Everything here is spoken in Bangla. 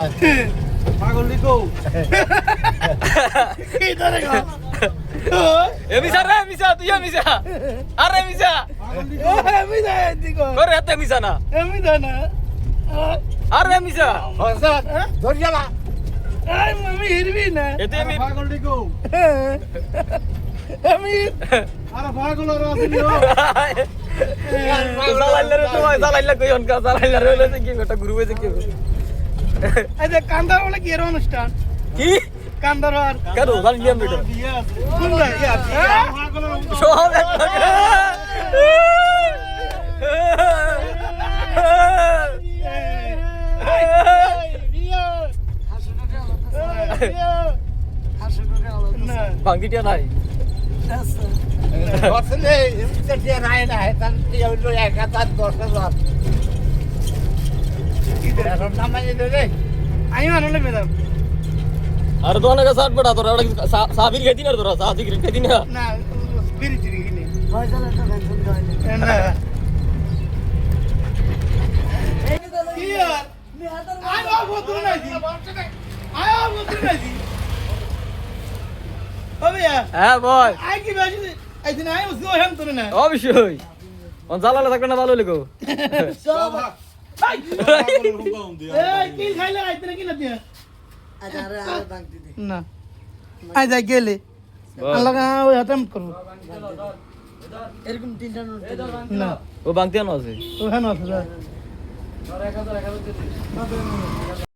পাগল লিখো কি ধরে গো মিছা রে মিছা তুই মিছা আরে মিছা আমি যাই দিগো করে এত মিছা না আমি যাই না আরে মিছা ধরে গেলা আই আমি হিরবি না এতে আমি পাগল লিখো আমি আরে পাগল আর আসিনি ও জালাইলা রে তোমায় জালাইলা কই অনকা জালাইলা রে হইছে কি একটা গ্রুপ হইছে কি এই যে কান্দার বলে কি এর অনুষ্ঠান কি কান্দার আর কেন জানি আমি এটা দিয়া আছে কোন ভাই পাগলের সব একটা ভাঙ্গিটিয়া নাই আসলে এমনিতে দিয়ে নাই না তার দিয়ে হইলো 1000 এখন নামাই দে রে আমি মানলে ম্যাডাম আর দোকানে কাছে আট বড়া তোরা সাবির খেতি না তোরা সাবির খেতি না না স্পিরিট কিনে না কি আর আই বাবু তুই নাই আই বাবু তুই নাই ওবে হ্যাঁ বল আই কি বাজি এই দিন আই উসগো হেম তুই না অবশ্যই অন জালালে থাকবে না ভালো লেগো সব পাগলের হুকাম দিয়া এই কি খাইলে আইতে না কি না দিয়া না আই যাই গেলে আল্লাহ ওই হাতাম করব এরকম তিনটা নোট না ও বাংতিয়ানো আছে ওখানে আছে